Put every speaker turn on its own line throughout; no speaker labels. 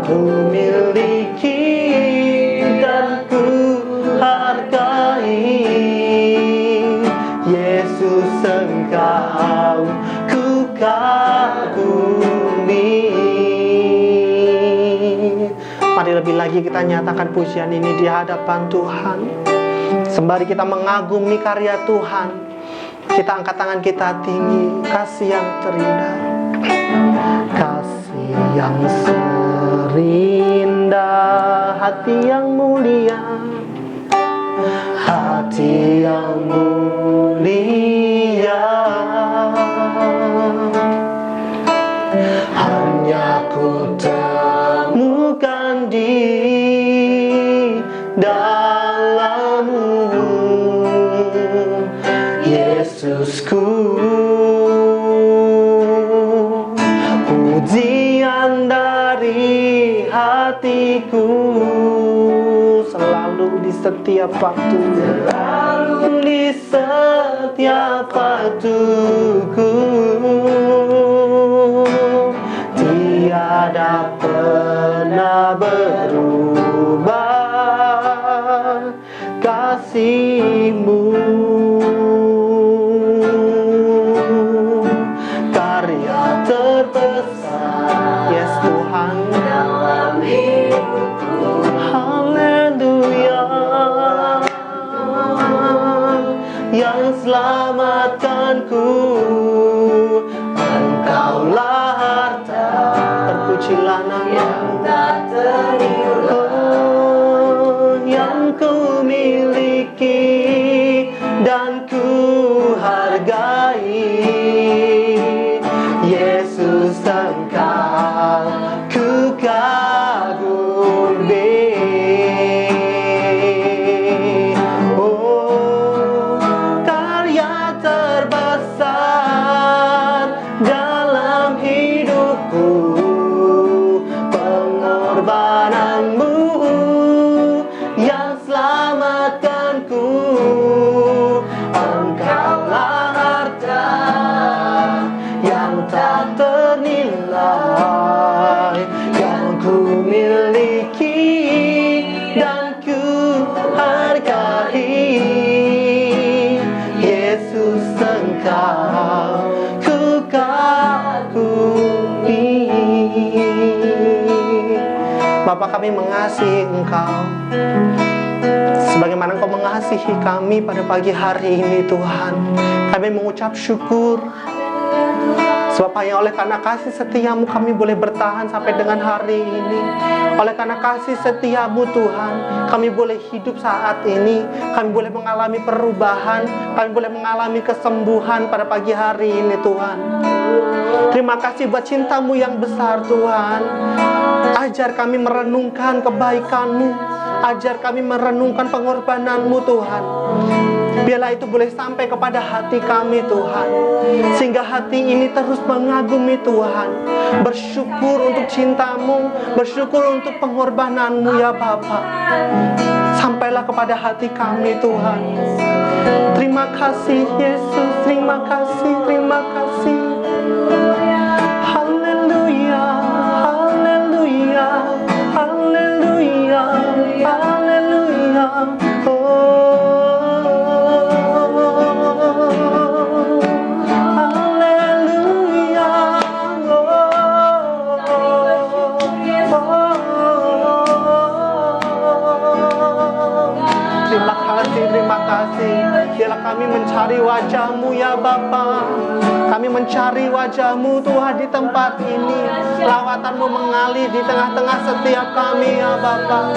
ku miliki dan ku hargai. Yesus, Engkau ku kagumi. Mari lebih lagi kita nyatakan pujian ini di hadapan Tuhan. Sembari kita mengagumi karya Tuhan, kita angkat tangan kita tinggi. Kasih yang terindah, kasih yang serindah, hati yang mulia, hati yang mulia. Hanya ku temukan di dalam-Mu, Yesusku. Pujian dari hatiku selalu di setiap waktu, selalu di setiap waktuku. Tiada pernah berubah kasih-Mu. Karya terbesar, yes Tuhan, dalam hidupku. Haleluya. Yang selamatkanku, Engkaulah harta. Terpujilah nama yang tak ternilai, yang ku miliki dan ku hargai. Yesus, Engkau ku kagumi. Oh, karya terbesar dalam hidupku, pengorbanan-Mu yang selamatkanku. Engkaulah harta yang tak ternilai, yang ku miliki dan ku hargai. Yesus, Engkau ku kagumi. Bapa, kami mengasihi Engkau sebagaimana Engkau mengasihi kami pada pagi hari ini Tuhan. Kami mengucap syukur sebab hanya oleh karena kasih setia-Mu kami boleh bertahan sampai dengan hari ini. Oleh karena kasih setia-Mu Tuhan, kami boleh hidup saat ini. Kami boleh mengalami perubahan, kami boleh mengalami kesembuhan pada pagi hari ini Tuhan. Terima kasih buat cinta-Mu yang besar Tuhan. Ajar kami merenungkan kebaikan-Mu, ajar kami merenungkan pengorbanan-Mu Tuhan. Biarlah itu boleh sampai kepada hati kami Tuhan, sehingga hati ini terus mengagumi Tuhan, bersyukur untuk cinta-Mu, bersyukur untuk pengorbanan-Mu ya Bapa. Sampailah kepada hati kami Tuhan. Terima kasih Yesus, terima kasih, terima kasih. Haleluya, haleluya, haleluya, haleluya. Terima kasih. Biarlah kami mencari wajah-Mu ya Bapa. Kami mencari wajah-Mu Tuhan di tempat ini. Lawatan-Mu mengalir di tengah-tengah setiap kami ya Bapa.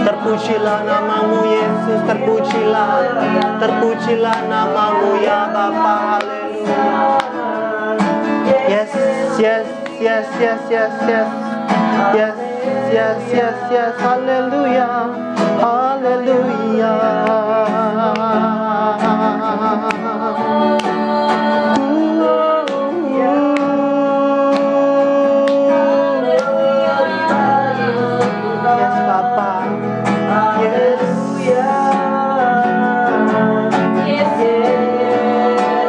Terpujilah nama-Mu Yesus, terpujilah, terpujilah nama-Mu ya Bapa. Haleluya. Yes, yes, yes, yes, yes, yes. Yes, yes, yes, yes. Haleluya. Haleluya. Yes, Bapa. Yes.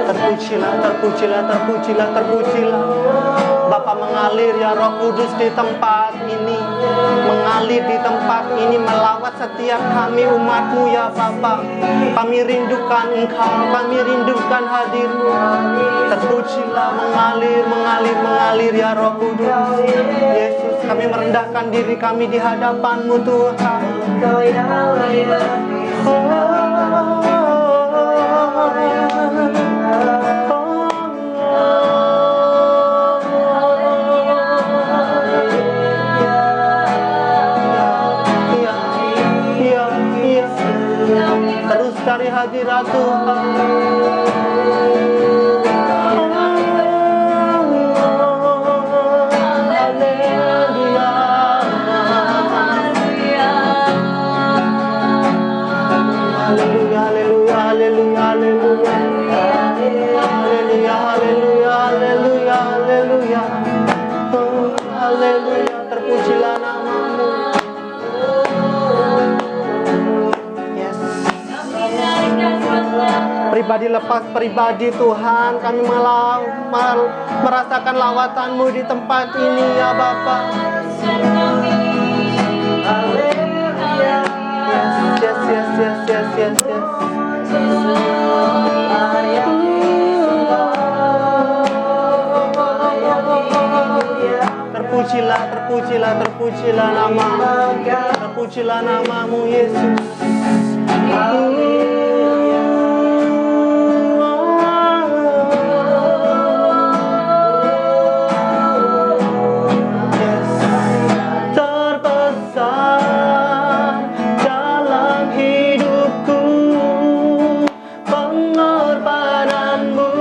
Terpujilah, terpujilah, terpujilah, terpujilah. Bapa mengalir ya Roh Kudus di tempat ini. mengalir di tempat ini, melawat setiap kami umat-Mu ya Bapa. Kami rindukan Engkau, kami rindukan hadir-Mu. Terpujilah, mengalir ya Roh Kudus. Yesus, kami merendahkan diri kami di hadapan-Mu Tuhan. Terus cari hadirat Tuhan. Terpujilah nama-Mu. Yes. Pribadi lepas pribadi Tuhan, kami merasakan lawatan-Mu di tempat ini ya Bapa. Yes. Terpujilah nama-Mu. Terpujilah nama-Mu Yesus. Terbesar dalam hidupku pengorbanan-Mu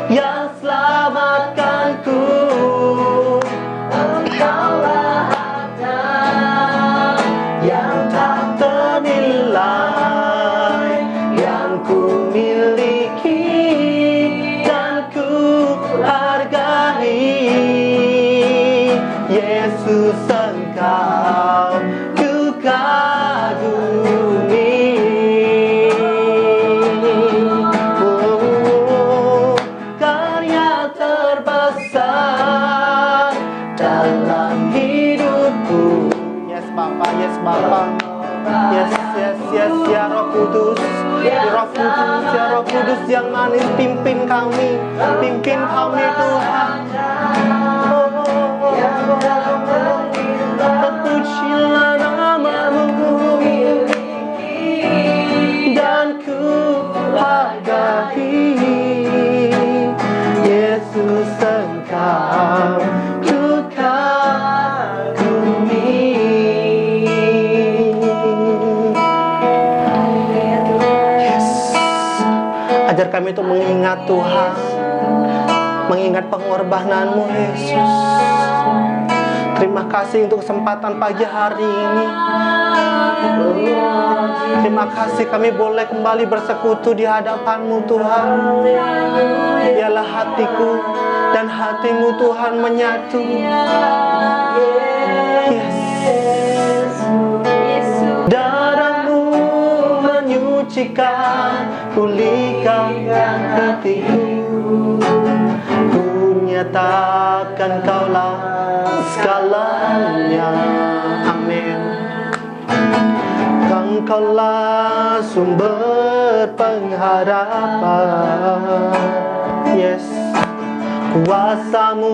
yang selamatkanku. Engkaulah harta yang tak ternilai yang ku miliki dan ku hargai. Yesus, Engkau ku kagumi. Karya terbesar dalam hidupku. Yes Bapa. Yes ya Roh Kudus. Roh Kudus yang manis, pimpin kami Tuhan. Terpujilah nama-Mu dan ku hargai. Yesus, Engkau ku kagumi. Yes. Ajar kami untuk mengingat Tuhan, mengingat pengorbanan-Mu Yesus. Terima kasih untuk kesempatan pagi hari ini. Terima kasih kami boleh kembali bersekutu di hadapan-Mu Tuhan. Biarlah hatiku dan hati-Mu Tuhan menyatu. Yes. Darah-Mu menyucikan, pulihkan hatiku. Nyatakan Kaulah segalanya. Amin. Engkaulah sumber pengharapan. Yes. Kuasa-Mu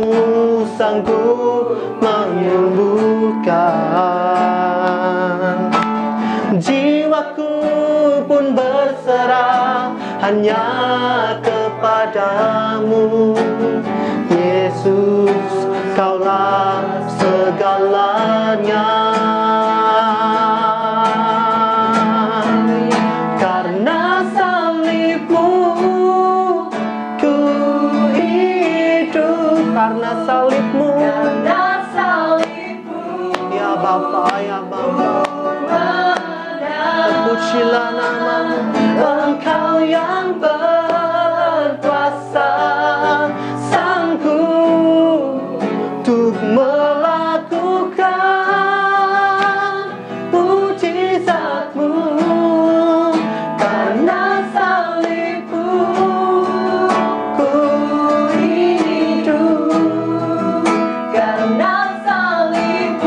sanggup menyembuhkan. Jiwaku pun berserah hanya kepadamu. Yesus, Kaulah segalanya. Karena salib-Mu ku hidup. Karena salib-Mu ya Bapa. Terpujilah nama-Mu. Engkau yang berkuasa, sanggup untuk melakukan mujizat-Mu. Karena salib-Mu ku hidup. Karena salib-Mu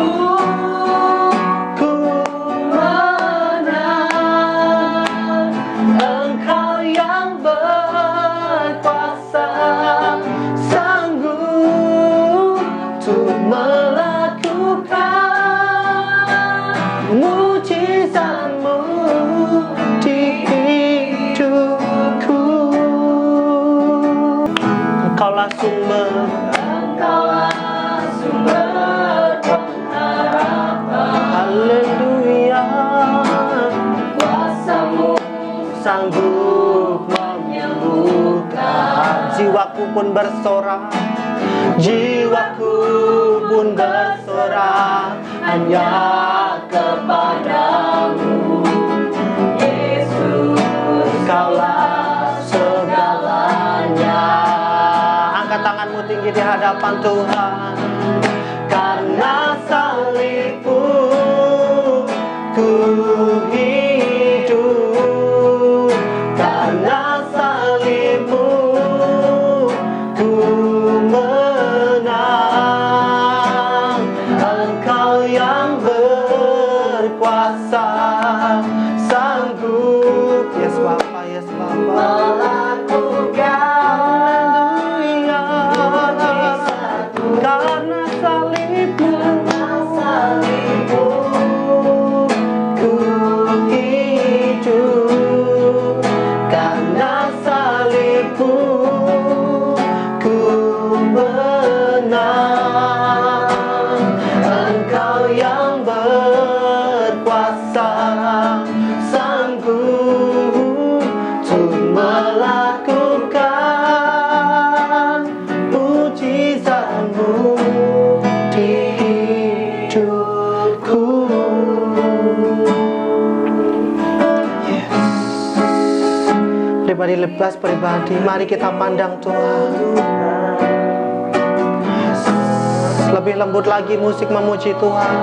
jiwaku pun bersorak, jiwaku pun bersorak hanya kepadamu. Yesus, Kaulah segalanya. Angkat tanganmu tinggi di hadapan Tuhan. Karena salibmu ku hidup, karena salibmu ku menang. Engkau yang berkuasa, sanggup, yes Bapa, yes Bapa, melakukan mujizatmu. Karena salibmu ku hidup, karena salibmu ku menang. Engkau yang berkuasa, sanggup untuk melakukan mujizatmu di hidupku. Yes. Pribadi, mari kita pandang Tuhan. Yes. Lebih lembut lagi musik memuji Tuhan.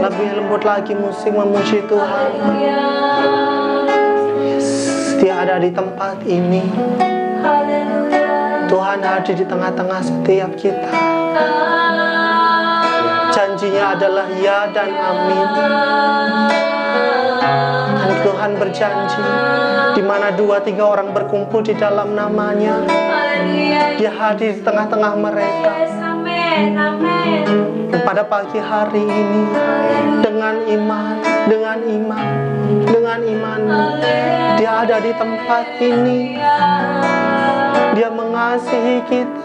Lebih lembut lagi musik memuji Tuhan. Yes. Dia ada di tempat ini. Tuhan hadir di tengah-tengah setiap kita. Janjinya adalah ya dan amin. Dan Tuhan berjanji, di mana 2-3 orang berkumpul di dalam namanya, Dia hadir di tengah-tengah mereka. Dan pada pagi hari ini, dengan iman, Dia ada di tempat ini. Dia mengasihi kita.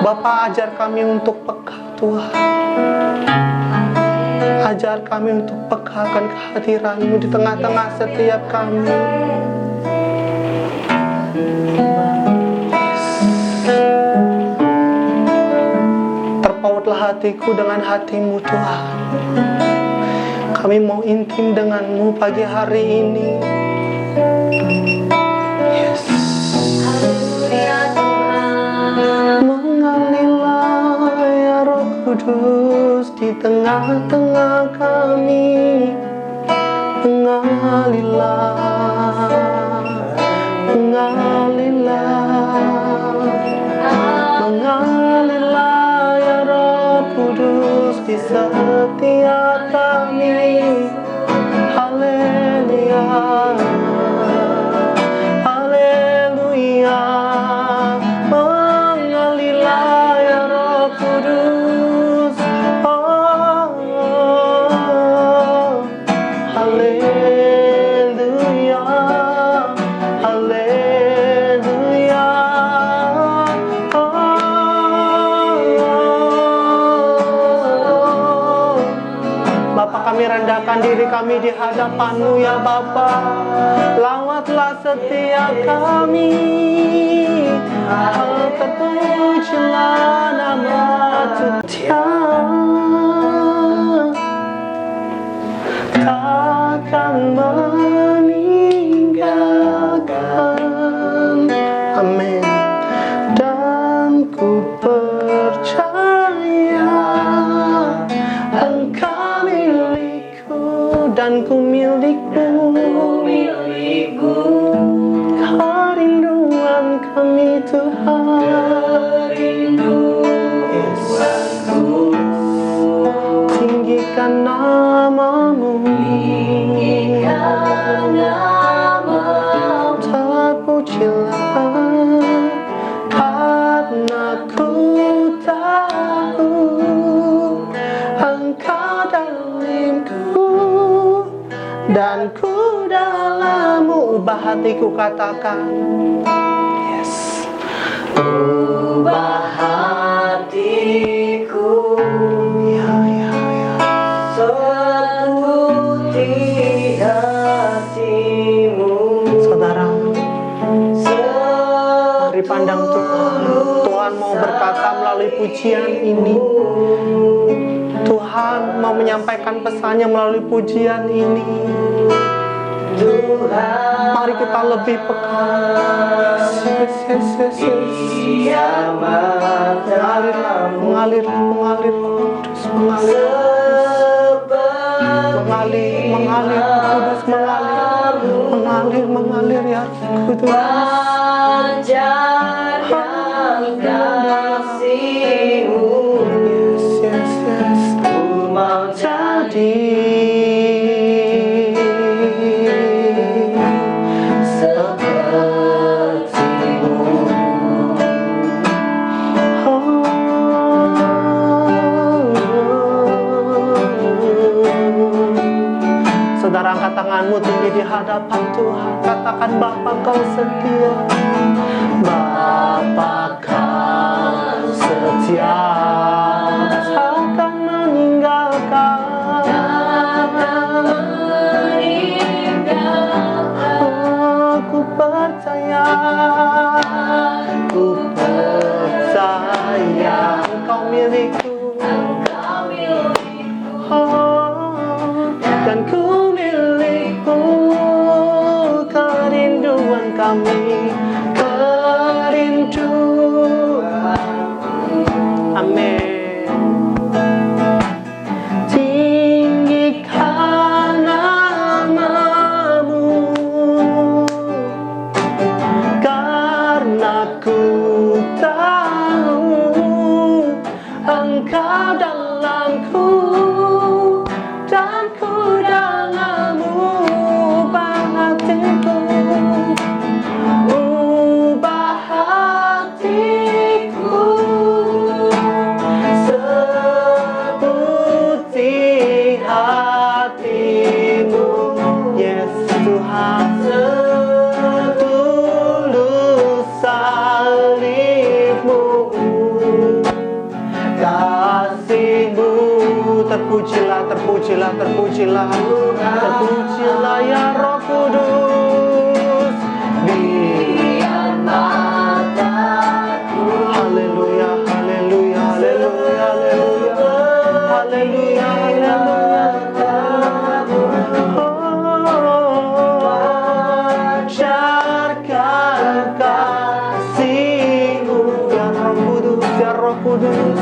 Bapa, ajar kami untuk peka Tuhan. Ajar kami untuk peka akan kehadiran-Mu di tengah-tengah setiap kami. Terpautlah hatiku dengan hati-Mu Tuhan. Kami mau intim dengan-Mu pagi hari ini. Yes. Mengalirlah ya Roh Kudus di tengah-tengah kami. Mengalirlah, mengalirlah ya Roh Kudus di setiap kami. Haleluya, haleluya. Mengalirlah ya Roh Kudus. Oh, haleluya, haleluya. Bapa, kami rendahkan diri kami di hadapan-Mu ya Bapa. Lawatlah setiap kami. Terpujilah nama Tuhan. Takkan meninggalkan. Amin. Dan ku percaya Engkau milikku dan ku milikmu. Kerinduan kami Tuhan. Tinggikan nama-Mu. Terpujilah karena ku tahu Engkau dalamku dan ku dalam-Mu. Ubah hatiku, katakan. Yes. Ubah hatiku, ya. Seperti hati Mari pandang Tuhan. Tuhan mau berkata melalui pujian ini. Tuhan mau menyampaikan pesannya melalui pujian ini. Mari kita lebih peka. Mengalir, kudus, mengalir ya kudus.
Panjatkan kasih-Mu, ku mau jadi seperti-Mu.
Saudara, angkat tanganmu tinggi di hadapan Tuhan. Katakan, Bapa, Kau setia. Bapa, Kau setia, takkan meninggalkan. Aku percaya, Engkau milikku. Dan ku milikmu, kerinduan kami, kerinduan. Amin. Tinggikan nama-Mu, karena ku tahu Engkau dalamku. Dan ku dalam-Mu, ubah hatiku, ubah hatiku seperti hati-Mu. Yes Tuhan, setulus salib-Mu, kasih-Mu. Terpujilah, terpujilah, terpujilah, terpujilah ya Roh Kudus. Biar mataku, haleluya, haleluya, haleluya, haleluya, haleluya, pancarkan kasih-Mu ya Roh Kudus, ya Roh Kudus.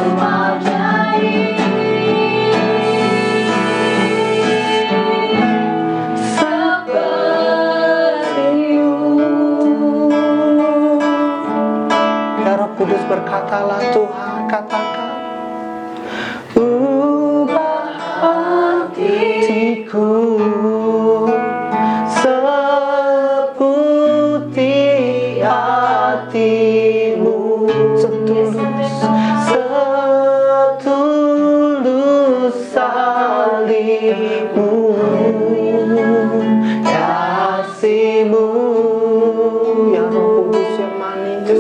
Kudus, berkatalah Tuhan, katakan, ubah hatiku seperti hati-Mu, setulus salib-Mu, kasih-Mu ya Roh Kudus yang manis.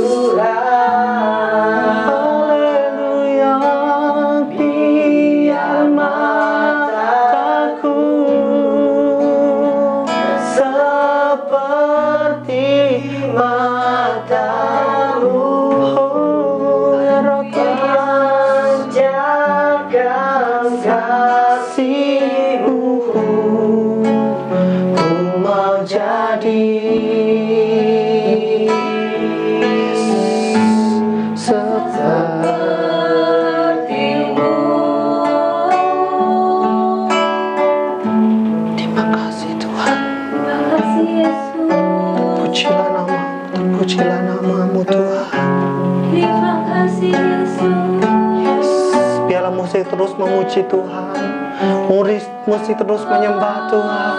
Pujilah nama-Mu Tuhan.
Terima kasih Yesus.
Biarlah musik terus memuji Tuhan, musik terus menyembah Tuhan.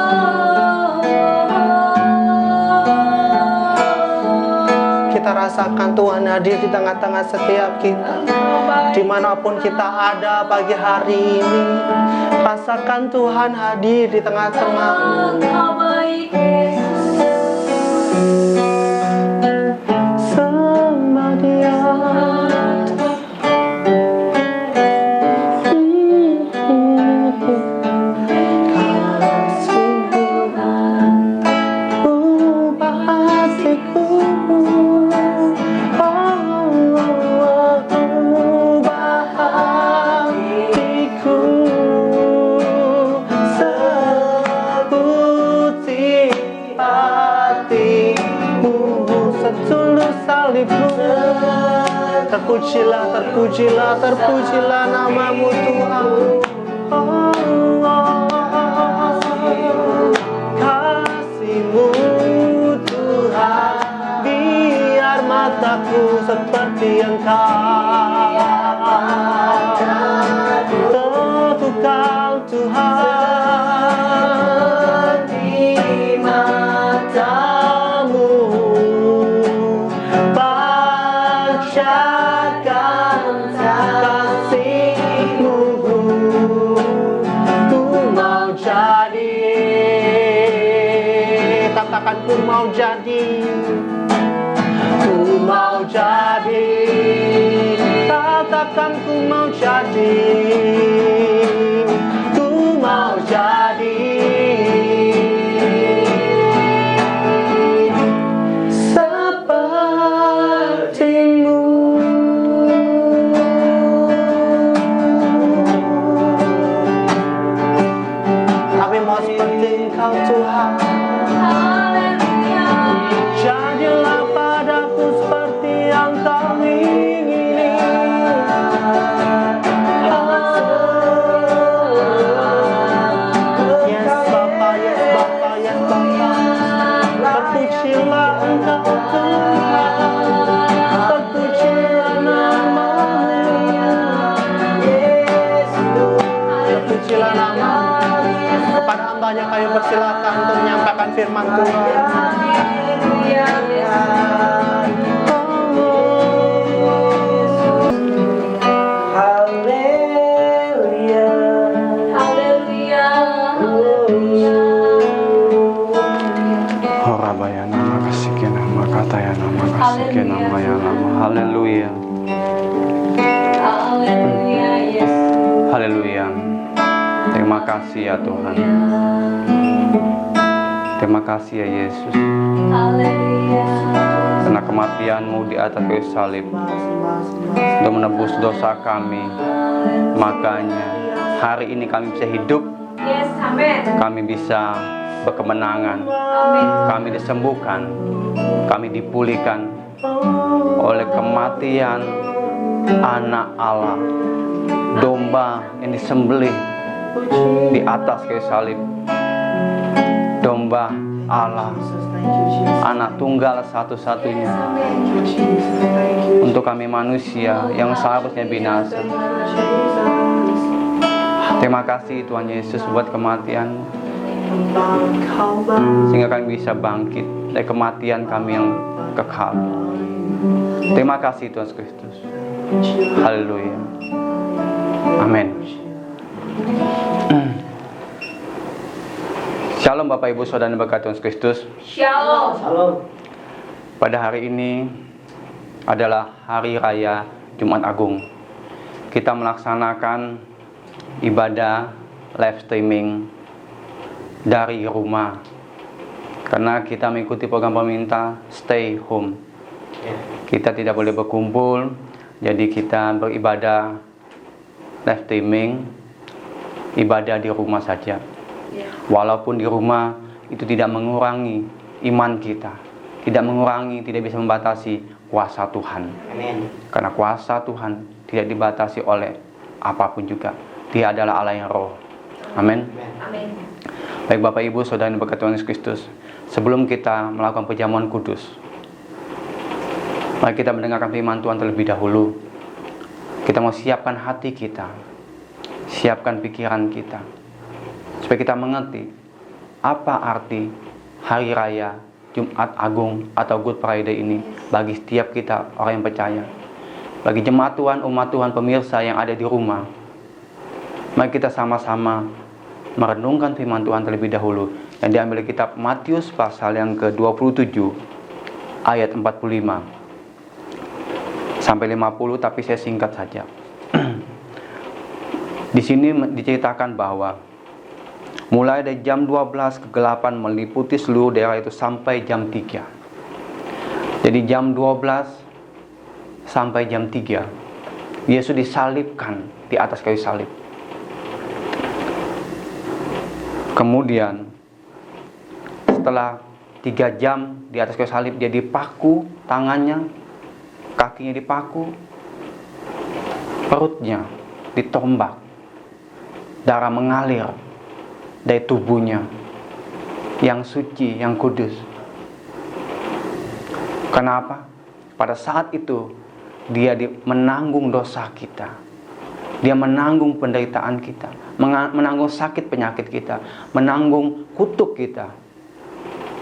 Kita rasakan Tuhan hadir di tengah-tengah setiap kita. Dimanapun kita ada pagi hari ini, rasakan Tuhan hadir di tengah-tengah.
Engkau baik Yesus.
Terpujilah, terpujilah, terpujilah namamu Tuhan. Kasih-Mu Tuhan, biar mataku seperti Engkau. Tertukar Tuhan di matamu, pancarkan kasih-Mu. Ku mau jadi, katakan ku mau jadi, ku mau jadi, katakan ku mau jadi, ku mau jadi seperti-Mu. Kami mau seperti Engkau Tuhan. Jadilah padaku seperti yang Kau ingini. Yes Bapa, yes Bapa, yes Bapa. Terpujilah Engkau Tuhan, terpujilah nama-Mu. Terpujilah nama-Mu. Kepada hamba-Nya kami persilakan untuk menyampaikan firman Tuhan.
Horabayana makasikena makatayana makasikena mayana. Haleluya. Haleluya. Terima kasih ya Tuhan. Terima kasih ya Yesus. Karena kematian-Mu di atas kayu salib untuk menebus dosa kami, makanya hari ini kami bisa hidup.
Yes, amen.
Kami bisa berkemenangan. Kami disembuhkan. Kami dipulihkan oleh kematian Anak Allah, domba yang disembelih di atas kayu salib. Domba Allah, anak tunggal satu-satunya untuk kami manusia yang seharusnya binasa. Terima kasih Tuhan Yesus buat kematian, sehingga kami bisa bangkit dari kematian kami yang kekal. Terima kasih Tuhan Kristus. Haleluya. Amin. Shalom Bapak Ibu Saudara yang berkat Tuhan Kristus.
Shalom.
Pada hari ini adalah Hari Raya Jumat Agung. Kita melaksanakan ibadah live streaming dari rumah, karena kita mengikuti program pemerintah Stay Home. Kita tidak boleh berkumpul, jadi kita beribadah live streaming, ibadah di rumah saja. Walaupun di rumah itu tidak mengurangi iman kita, tidak mengurangi, tidak bisa membatasi kuasa Tuhan.
Amin.
Karena kuasa Tuhan tidak dibatasi oleh apapun juga. Dia adalah Allah yang roh. Amin.
Amin.
Baik Bapak Ibu Saudara yang berkat Tuhan Yesus Kristus, sebelum kita melakukan perjamuan kudus, mari kita mendengarkan firman Tuhan terlebih dahulu. Kita mau siapkan hati kita, siapkan pikiran kita, supaya kita mengerti apa arti Hari Raya Jumat Agung atau Good Friday ini bagi setiap kita orang yang percaya. Bagi jemaat Tuhan, umat Tuhan, pemirsa yang ada di rumah, mari kita sama-sama merenungkan firman Tuhan terlebih dahulu yang diambil dari kitab Matius pasal yang ke-27 ayat 45 sampai 50, tapi saya singkat saja. Di sini diceritakan bahwa mulai dari jam 12 kegelapan meliputi seluruh daerah itu sampai jam 3. Jadi jam 12 sampai jam 3 Yesus disalibkan di atas kayu salib. Kemudian setelah 3 jam di atas kayu salib, dia dipaku tangannya, kakinya dipaku, perutnya ditombak, darah mengalir dari tubuhnya yang suci, yang kudus. Kenapa? Pada saat itu dia menanggung dosa kita, dia menanggung penderitaan kita, menanggung sakit penyakit kita, menanggung kutuk kita,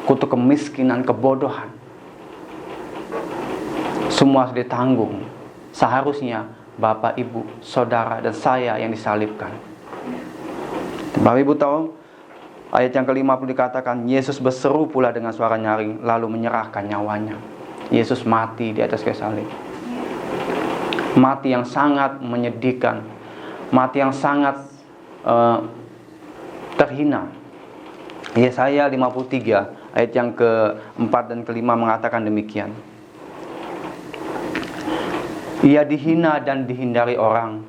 kutuk kemiskinan, kebodohan. Semua sudah ditanggung. Seharusnya Bapak, Ibu, Saudara, dan saya yang disalibkan. Bapak Ibu tahu, ayat yang ke-50 dikatakan, Yesus berseru pula dengan suara nyaring, lalu menyerahkan nyawanya. Yesus mati di atas kayu salib. Mati yang sangat menyedihkan, mati yang sangat terhina. Yesaya 53 ayat yang ke-4 dan ke-5 mengatakan demikian. Ia dihina dan dihindari orang,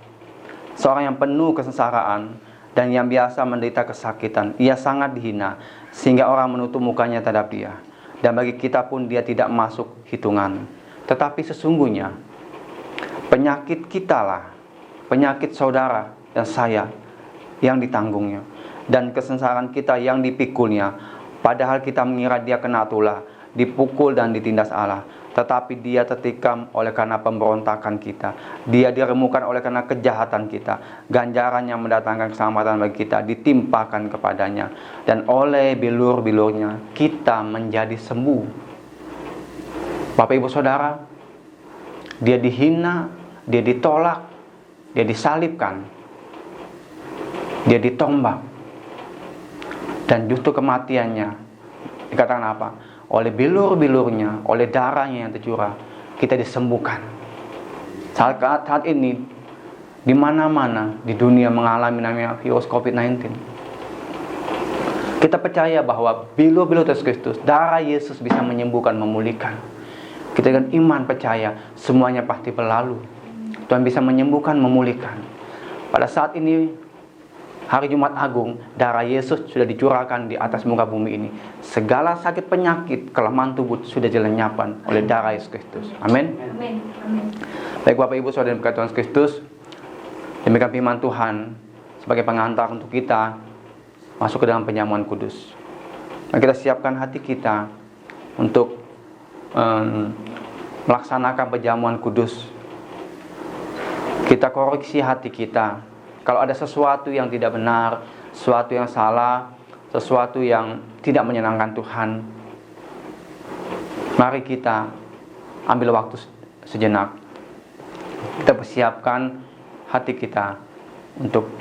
seorang yang penuh kesengsaraan dan yang biasa menderita kesakitan. Ia sangat dihina sehingga orang menutup mukanya terhadap dia, dan bagi kita pun dia tidak masuk hitungan. Tetapi sesungguhnya penyakit kitalah, penyakit saudara dan saya yang ditanggungnya, dan kesengsaraan kita yang dipikulnya. Padahal kita mengira dia kena tulah, dipukul dan ditindas Allah. Tetapi dia tertikam oleh karena pemberontakan kita, dia diremukan oleh karena kejahatan kita. Ganjaran yang mendatangkan keselamatan bagi kita ditimpakan kepadanya, dan oleh bilur-bilurnya kita menjadi sembuh. Bapak Ibu Saudara, dia dihina, dia ditolak, dia disalibkan, dia ditombak, dan justru kematiannya dikatakan apa? Oleh bilur-bilurnya, oleh darahnya yang tercurah, kita disembuhkan. Saat ini, di mana-mana di dunia mengalami namanya virus COVID-19, kita percaya bahwa bilur-bilur Yesus Kristus, darah Yesus bisa menyembuhkan, memulihkan. Kita dengan iman percaya semuanya pasti berlalu. Tuhan bisa menyembuhkan, memulihkan. Pada saat ini, hari Jumat Agung, darah Yesus sudah dicurahkan di atas muka bumi ini. Segala sakit penyakit, kelemahan tubuh sudah dilenyapkan oleh darah Yesus Kristus. Amin.
Amin.
Baik Bapak Ibu Saudara yang berkat Tuhan Kristus, demikian firman Tuhan sebagai pengantar untuk kita masuk ke dalam penjamuan kudus. Mari kita siapkan hati kita untuk melaksanakan penjamuan kudus. Kita koreksi hati kita. Kalau ada sesuatu yang tidak benar, sesuatu yang salah, sesuatu yang tidak menyenangkan Tuhan, mari kita ambil waktu sejenak. Kita persiapkan hati kita untuk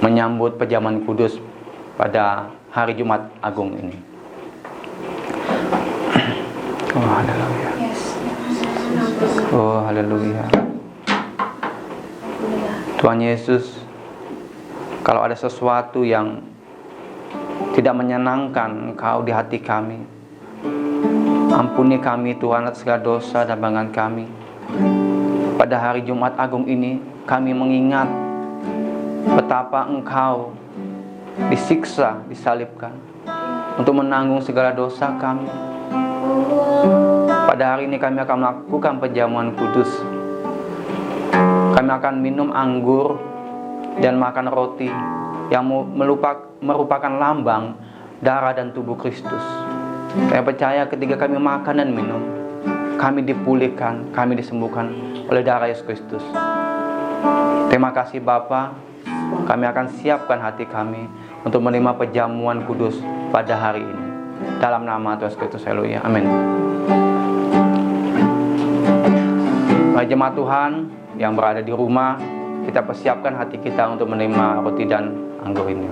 menyambut penjamuan kudus pada hari Jumat Agung ini. Oh, haleluya. Oh, haleluya. Tuhan Yesus, kalau ada sesuatu yang tidak menyenangkan Engkau di hati kami, ampuni kami Tuhan atas segala dosa dan pelanggaran kami. Pada hari Jumat Agung ini, kami mengingat betapa Engkau disiksa, disalibkan untuk menanggung segala dosa kami. Pada hari ini kami akan melakukan penjamuan kudus. Kami akan minum anggur dan makan roti yang merupakan lambang darah dan tubuh Kristus. Kami percaya ketika kami makan dan minum, kami dipulihkan, kami disembuhkan oleh darah Yesus Kristus. Terima kasih Bapa. Kami akan siapkan hati kami untuk menerima penjamuan kudus pada hari ini. Dalam nama Tuhan Yesus Kristus, haleluya. Amin. Baik jemaat Tuhan yang berada di rumah, kita persiapkan hati kita untuk menerima roti dan anggur ini.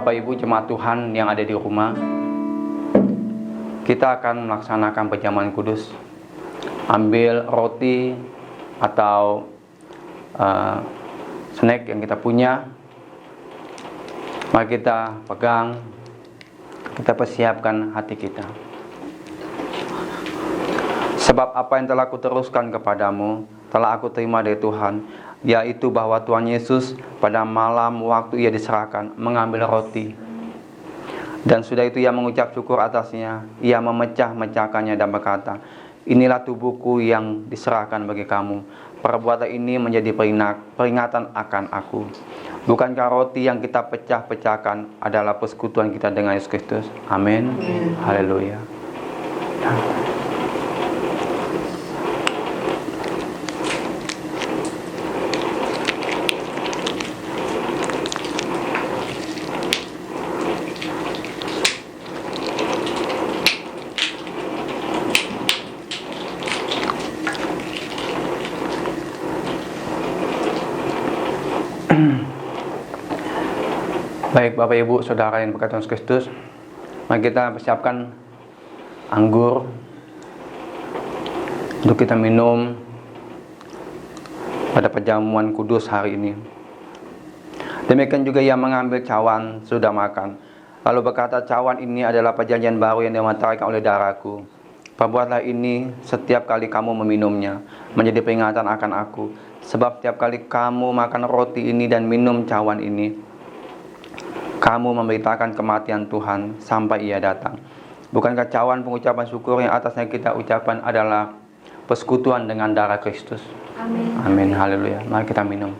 Bapak Ibu jemaat Tuhan yang ada di rumah, kita akan melaksanakan perjamuan kudus. Ambil roti atau snack yang kita punya, mari kita pegang, kita persiapkan hati kita. Sebab apa yang telah kuteruskan kepadamu telah aku terima dari Tuhan, yaitu bahwa Tuhan Yesus pada malam waktu ia diserahkan mengambil roti, dan sudah itu ia mengucap syukur atasnya, ia memecah-mecahkannya dan berkata, inilah tubuhku yang diserahkan bagi kamu, perbuatan ini menjadi peringatan akan aku. Bukankah roti yang kita pecah-pecahkan adalah persekutuan kita dengan Yesus Kristus? Amin. Haleluya. Baik Bapak Ibu Saudara yang berkat Yesus Kristus, mari kita persiapkan anggur untuk kita minum pada perjamuan kudus hari ini. Demikian juga ia mengambil cawan sudah makan, lalu berkata, cawan ini adalah perjanjian baru yang dimeteraikan oleh darahku. Perbuatlah ini setiap kali kamu meminumnya, menjadi peringatan akan aku. Sebab setiap kali kamu makan roti ini dan minum cawan ini, kamu memberitakan kematian Tuhan sampai ia datang. Bukankah cawan pengucapan syukur yang atasnya kita ucapkan adalah persekutuan dengan darah Kristus?
Amin.
Amin. Haleluya. Mari kita minum.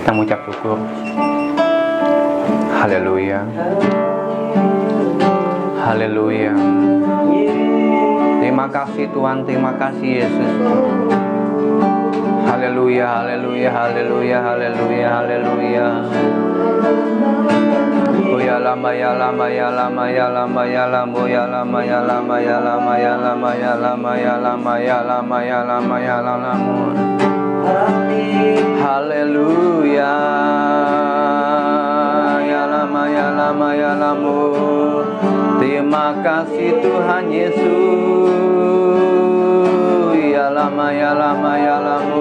Kita mengucap syukur. Haleluya. Haleluya. Terima kasih Tuhan, terima kasih Yesus. Haleluya, haleluya, haleluya, haleluya, haleluya. Oh ya lama ya lama ya lama ya lama ya lama ya lama ya lama ya lama ya lama ya lama ya lama ya lama ya lama ya lama. Haleluya. Ya lama ya lama ya lama. Terima kasih Tuhan Yesus. Ya lama ya lama ya lama.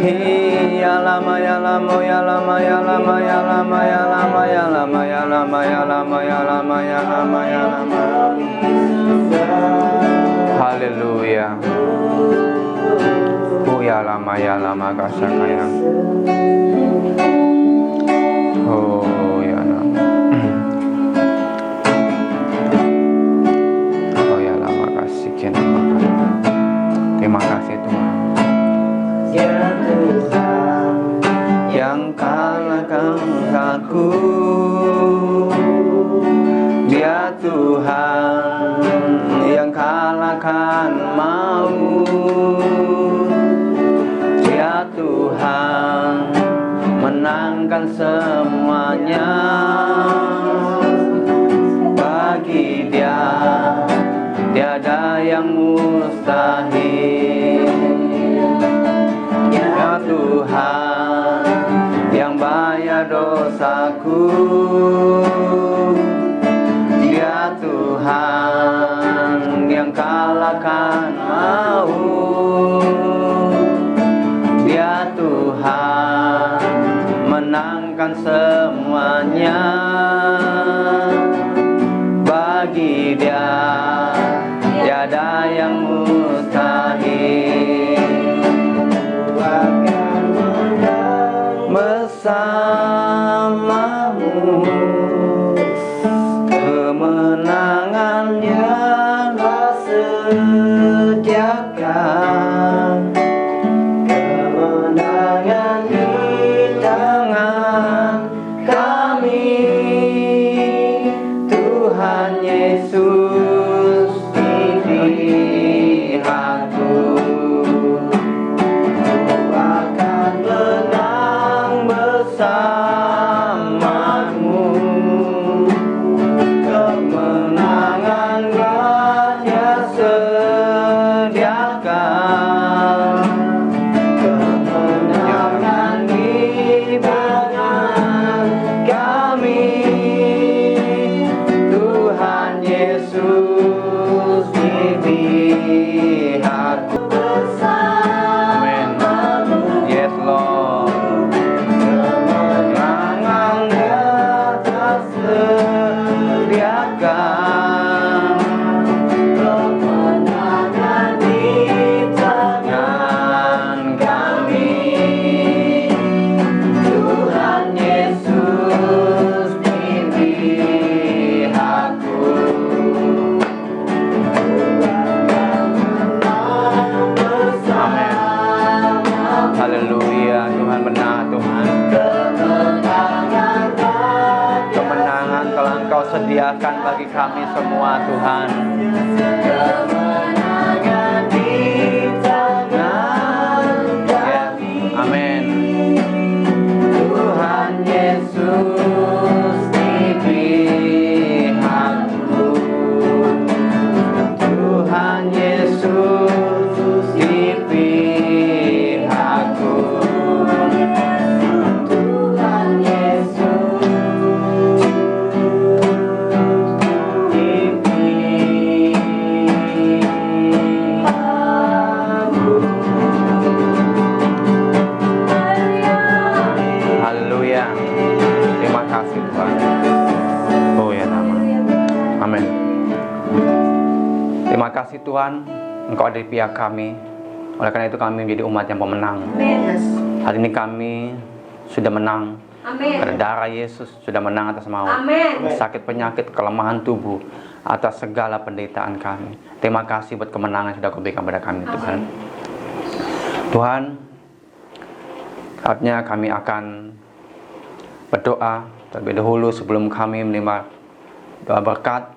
Ya lama ya lama ya lama ya lama ya lama ya lama ya lama ya lama ya lama ya lama ya lama ya lama. Haleluya. Oh ya lama kasakaya. Oh ya lama. Oh ya lama kasih Tuhan. Terima kasih Tuhan. Ya Tuhan yang kalahkan aku, Dia Tuhan yang kalahkan maut, Dia Tuhan menangkan semuanya. Bagi Dia tiada yang mustahil. Ya Tuhan yang bayar dosaku, Dia Tuhan yang kalahkan maut, Dia Tuhan menangkan semuanya. Bagi Dia tiada yang mustahil. Bersamamu kemenangannya sediakan, kemenangan di tangan kami. Tuhan Yesus pilihanku, akan menang bersamamu. Kemenangan hanya sediakan, sediakan bagi kami semua Tuhan.
Kemenangan di tangan kami.
Amin.
Tuhan Yesus di pihakku. Tuhan Yesus di pihakku. Tuhan Yesus di pihakku.
Haleluya. Terima kasih Tuhan. Oh ya nama. Amin. Terima kasih Tuhan, Engkau ada di pihak kami. Oleh karena itu kami menjadi umat yang pemenang.
Amin.
Hari ini kami sudah menang.
Amin.
Karena darah Yesus sudah menang atas maut.
Amin.
Sakit penyakit, kelemahan tubuh, atas segala penderitaan kami. Terima kasih buat kemenangan yang sudah Kau berikan pada kami Tuhan. Tuhan, saatnya kami akan berdoa terlebih dahulu sebelum kami menerima doa berkat.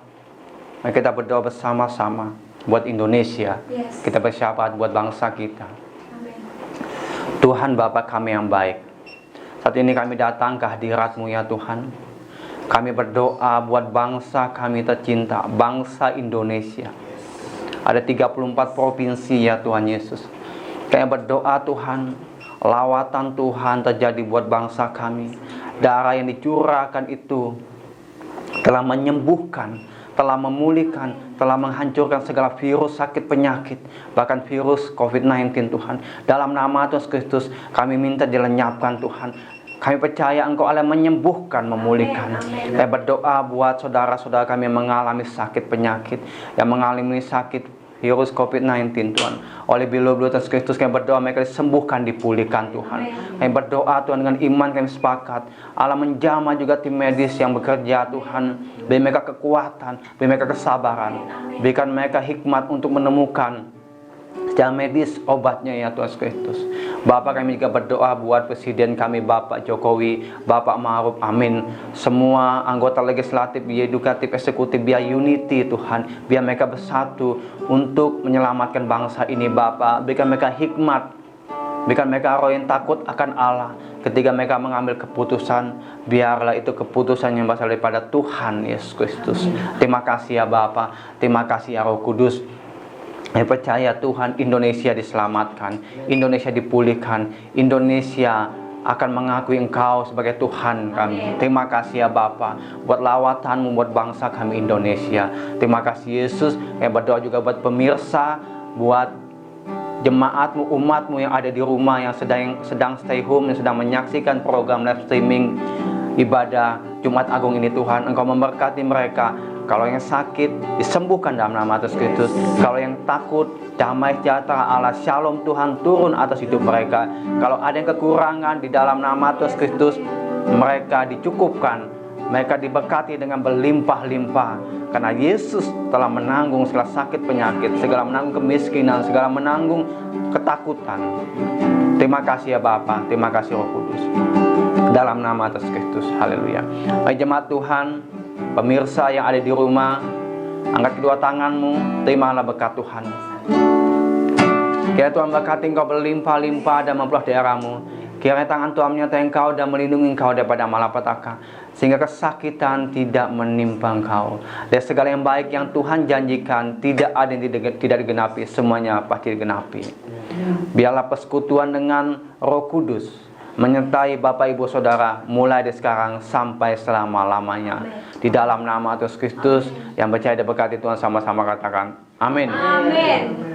Mari kita berdoa bersama-sama buat Indonesia.
Yes.
Kita bersyafaat buat bangsa kita.
Amin.
Tuhan Bapa kami yang baik, saat ini kami datang ke hadirat-Mu ya Tuhan. Kami berdoa buat bangsa kami tercinta, bangsa Indonesia. Ada 34 provinsi ya Tuhan Yesus. Kami berdoa Tuhan, lawatan Tuhan terjadi buat bangsa kami. Darah yang dicurahkan itu telah menyembuhkan, telah memulihkan, telah menghancurkan segala virus, sakit, penyakit, bahkan virus COVID-19 Tuhan. Dalam nama Tuhan Kristus kami minta dilenyapkan Tuhan. Kami percaya Engkau Allah menyembuhkan, memulihkan. Saya berdoa buat saudara-saudara kami yang mengalami sakit penyakit, yang mengalami sakit virus COVID-19 Tuhan. Oleh bila-bila Tuhan Kristus kami berdoa mereka disembuhkan, dipulihkan Tuhan. Kami berdoa Tuhan dengan iman kami sepakat. Allah menjamah juga tim medis yang bekerja Tuhan. Beri mereka kekuatan, beri mereka kesabaran. Berikan mereka hikmat untuk menemukan secara medis obatnya ya Tuhan Kristus. Bapak kami juga berdoa buat Presiden kami Bapak Jokowi, Bapak Ma'ruf, amin. Semua anggota legislatif, yudikatif, eksekutif, biar unity Tuhan. Biar mereka bersatu untuk menyelamatkan bangsa ini Bapak. Berikan mereka hikmat, berikan mereka roh yang takut akan Allah. Ketika mereka mengambil keputusan, biarlah itu keputusan yang berasal daripada Tuhan Yesus Kristus. Terima kasih ya Bapak, terima kasih ya Roh Kudus. Saya percaya Tuhan Indonesia diselamatkan, Indonesia dipulihkan, Indonesia akan mengakui Engkau sebagai Tuhan kami. Terima kasih ya Bapa buat lawatan-Mu buat bangsa kami Indonesia. Terima kasih Yesus. Saya berdoa juga buat pemirsa, buat jemaat-Mu, umat-Mu yang ada di rumah, yang sedang stay home, yang sedang menyaksikan program live streaming ibadah Jumat Agung ini Tuhan. Engkau memberkati mereka. Kalau yang sakit disembuhkan dalam nama Yesus Kristus. Kalau yang takut, damai sejahtera Allah Shalom Tuhan turun atas hidup mereka. Kalau ada yang kekurangan di dalam nama Yesus Kristus, mereka dicukupkan, mereka diberkati dengan berlimpah-limpah. Karena Yesus telah menanggung segala sakit penyakit, segala menanggung kemiskinan, segala menanggung ketakutan. Terima kasih ya Bapa, terima kasih Roh Kudus. Dalam nama Yesus Kristus, haleluya. Baik jemaat Tuhan, pemirsa yang ada di rumah, angkat kedua tanganmu, terimalah berkat Tuhan. Kiranya Tuhan berkati engkau berlimpah-limpah dan memperluas daerahmu. Kiranya tangan Tuhan menyertai engkau dan melindungi engkau daripada malapetaka, sehingga kesakitan tidak menimpa engkau. Dan segala yang baik yang Tuhan janjikan, tidak ada yang tidak digenapi, semuanya pasti digenapi. Biarlah persekutuan dengan Roh Kudus menyertai Bapak Ibu Saudara mulai dari sekarang sampai selama-lamanya. Di dalam nama Yesus Kristus yang percaya dan berkati Tuhan sama-sama katakan amin.
Amin.